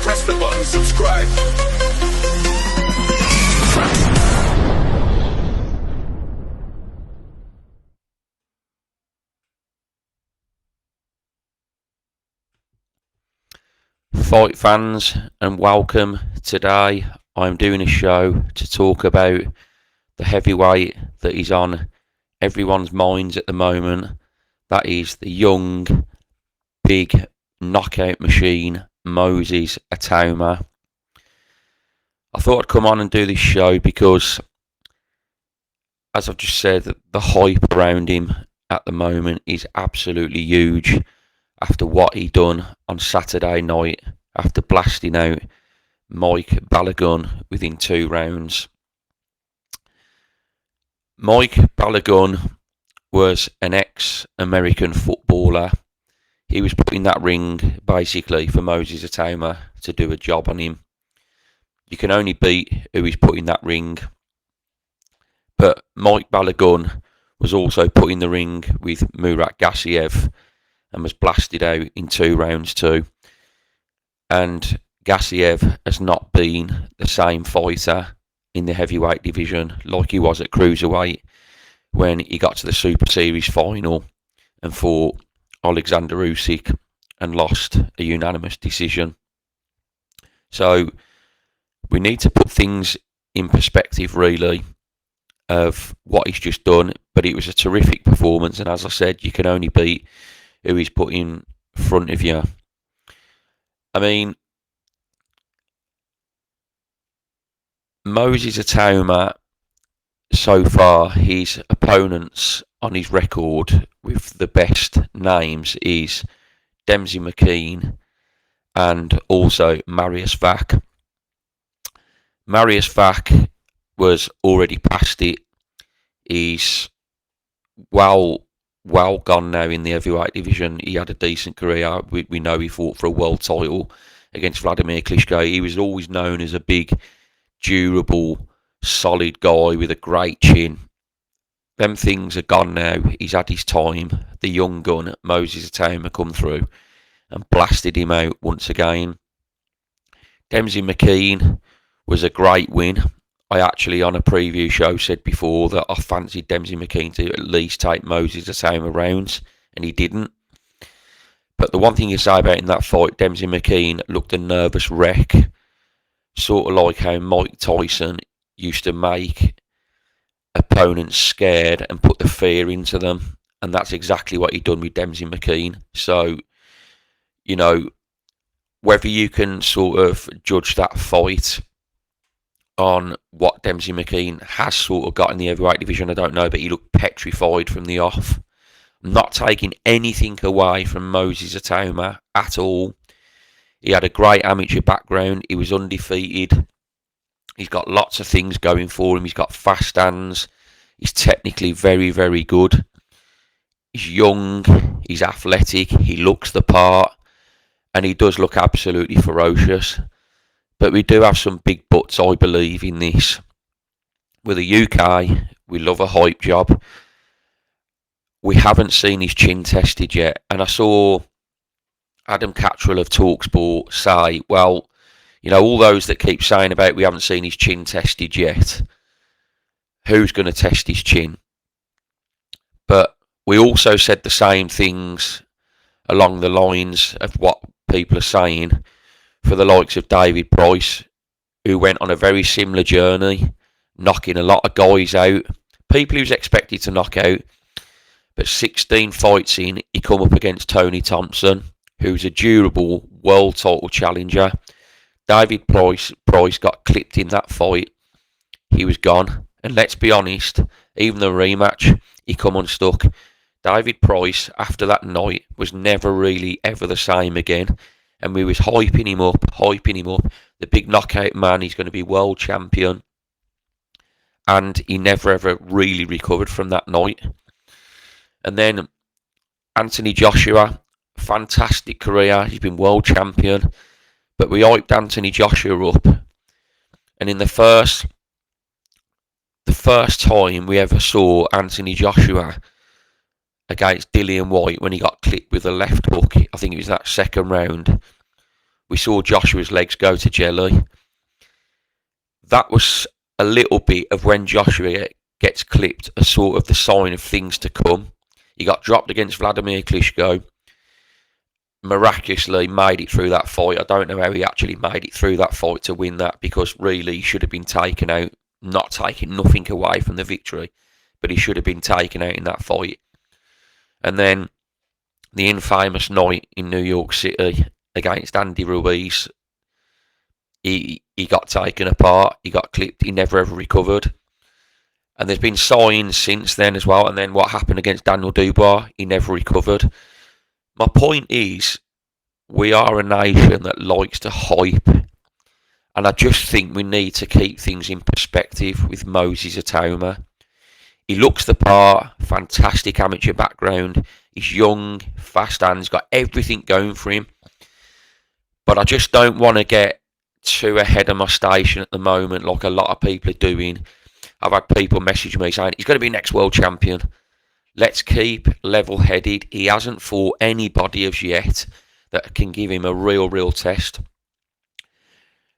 press the button, subscribe. Fight fans, and welcome. Today I'm doing a show to talk about the heavyweight that is on everyone's minds at the moment. That is the young, big knockout machine, Moses Itauma. I thought I'd come on and do this show because, as I've just said, the hype around him at the moment is absolutely huge after what he done on Saturday night, after blasting out Mike Balogun within 2 rounds. Mike Balogun was an ex-American footballer. He was put in that ring basically for Moses Itauma to do a job on him. You can only beat who he's put in that ring. But Mike Balogun was also put in the ring with Murat Gassiev and was blasted out in 2 rounds too. And Gassiev has not been the same fighter in the heavyweight division like he was at cruiserweight when he got to the Super Series final and fought Alexander Usyk and lost a unanimous decision. So we need to put things in perspective really of what he's just done, but it was a terrific performance, and as I said, you can only beat who he's put in front of you. I mean, Moses Itauma, so far, his opponents on his record with the best names is Demsey McKean and also Marius Vac. Marius Vac was already past it. He's well gone now in the heavyweight division. He had a decent career. We know he fought for a world title against Vladimir Klitschko. He was always known as a big, durable, solid guy with a great chin. Them things are gone now. He's had his time. The young gun, Moses Itauma, come through and blasted him out once again. Demsey McKean was a great win. I actually, on a preview show, said before that I fancied Demsey McKean to at least take Moses Itauma rounds, and he didn't. But the one thing you say about in that fight, Demsey McKean looked a nervous wreck, sort of like how Mike Tyson used to make opponents scared and put the fear into them, and that's exactly what he done with Demsey McKean. So, you know, whether you can sort of judge that fight on what Demsey McKean has sort of got in the heavyweight division, I don't know, but he looked petrified from the off. I'm not taking anything away from Moses Itauma at all. He had a great amateur background. He was undefeated. He's got lots of things going for him. He's got fast hands. He's technically very, very good. He's young. He's athletic. He looks the part. And he does look absolutely ferocious. But we do have some big buts, I believe, in this. With the UK, we love a hype job. We haven't seen his chin tested yet. And I saw Adam Cattrall of TalkSport say, well, you know, all those that keep saying about we haven't seen his chin tested yet, who's going to test his chin? But we also said the same things along the lines of what people are saying for the likes of David Price, who went on a very similar journey, knocking a lot of guys out, people he was expected to knock out. But 16 fights in, he come up against Tony Thompson, who's a durable world title challenger. David Price got clipped in that fight. He was gone. And let's be honest, even the rematch, he come unstuck. David Price, after that night, was never really ever the same again. And we was hyping him up. The big knockout man, he's going to be world champion. And he never ever really recovered from that night. And then Anthony Joshua, fantastic career. He's been world champion. But we hyped Anthony Joshua up. And in the first time we ever saw Anthony Joshua against Dillian White when he got clipped with a left hook, I think it was that second round, we saw Joshua's legs go to jelly. That was a little bit of when Joshua gets clipped, a sort of the sign of things to come. He got dropped against Vladimir Klitschko, miraculously made it through that fight. I don't know how he actually made it through that fight to win that, because really he should have been taken out, not taking nothing away from the victory, but he should have been taken out in that fight. And then the infamous night in New York City against Andy Ruiz, he got taken apart, he got clipped, he never ever recovered. And there's been signs since then as well. And then what happened against Daniel Dubois, he never recovered. My point is, we are a nation that likes to hype. And I just think we need to keep things in perspective with Moses Itauma. He looks the part, fantastic amateur background. He's young, fast hands, got everything going for him. But I just don't want to get too ahead of my station at the moment, like a lot of people are doing. I've had people message me saying he's going to be next world champion. Let's keep level-headed. He hasn't fought anybody as yet that can give him a real test.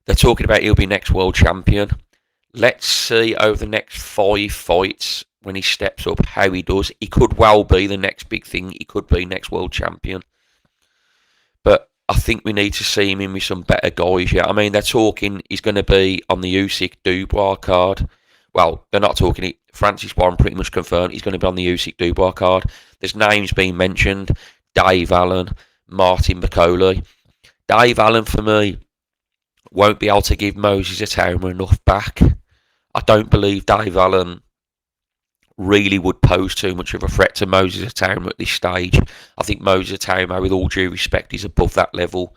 They're talking about he'll be next world champion. Let's see over the next 5 fights when he steps up how he does. He could well be the next big thing. He could be next world champion. But I think we need to see him in with some better guys. Yeah, I mean, they're talking he's going to be on the Usyk Dubois card. Well, they're not talking it. Francis Warren pretty much confirmed he's going to be on the Usyk Dubois card. There's names being mentioned. Dave Allen, Martin McCauley. Dave Allen, for me, won't be able to give Moses Itauma enough back. I don't believe Dave Allen really would pose too much of a threat to Moses Itauma at this stage. I think Moses Itauma, with all due respect, is above that level.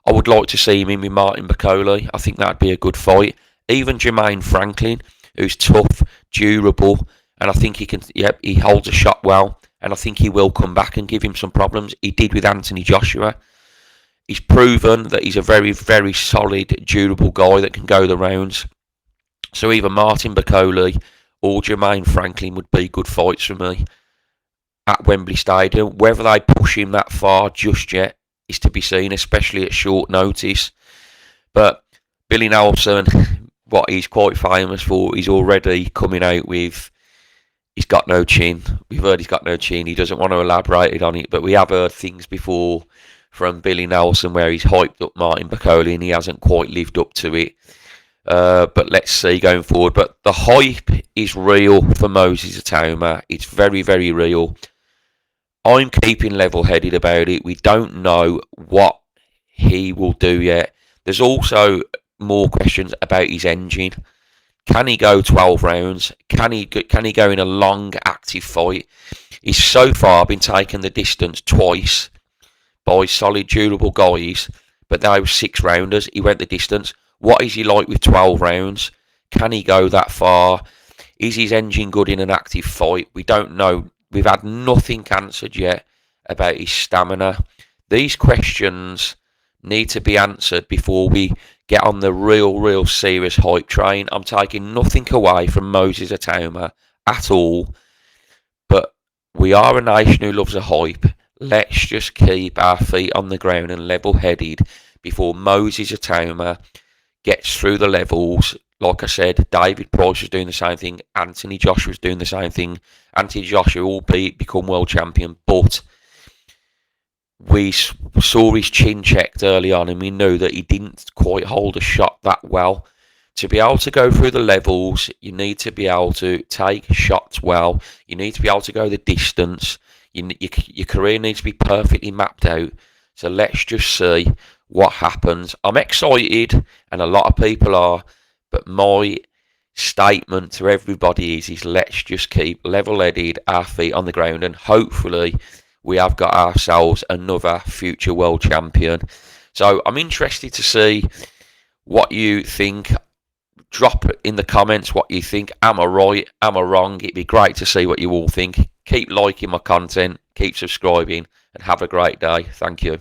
I would like to see him in with Martin McCauley. I think that'd be a good fight. Even Jermaine Franklin, who's tough, durable, and I think he can. Yep, he holds a shot well, and I think he will come back and give him some problems. He did with Anthony Joshua. He's proven that he's a very solid, durable guy that can go the rounds. So either Martin McCauley or Jermaine Franklin would be good fights for me at Wembley Stadium. Whether they push him that far just yet is to be seen, especially at short notice. But Billy Nelson, what he's quite famous for, he's already coming out with he's got no chin. We've heard he's got no chin. He doesn't want to elaborate on it, but we have heard things before from Billy Nelson where he's hyped up Martin McCauley and he hasn't quite lived up to it. But let's see going forward. But the hype is real for Moses Itauma. It's very real. I'm keeping level-headed about it. We don't know what he will do yet. There's also more questions about his engine. Can he go 12 rounds? Can he go in a long, active fight? He's so far been taking the distance twice by solid, durable guys, but they were 6-rounders. He went the distance. What is he like with 12 rounds? Can he go that far? Is his engine good in an active fight? We don't know. We've had nothing answered yet about his stamina. These questions need to be answered before we get on the real serious hype train. I'm taking nothing away from Moses Itauma at all, but we are a nation who loves a hype. Let's just keep our feet on the ground and level-headed before Moses Itauma gets through the levels. Like I said, David Price was doing the same thing. Anthony Joshua was doing the same thing. Anthony Joshua will become world champion, but we saw his chin checked early on and we knew that he didn't quite hold a shot that well. To be able to go through the levels, you need to be able to take shots well. You need to be able to go the distance. Your career needs to be perfectly mapped out. So let's just see what happens. I'm excited, and a lot of people are, but my statement to everybody is let's just keep level-headed, our feet on the ground, and hopefully we have got ourselves another future world champion. So I'm interested to see what you think. Drop in the comments what you think. Am I right? Am I wrong? It'd be great to see what you all think. Keep liking my content, keep subscribing, and have a great day. Thank you.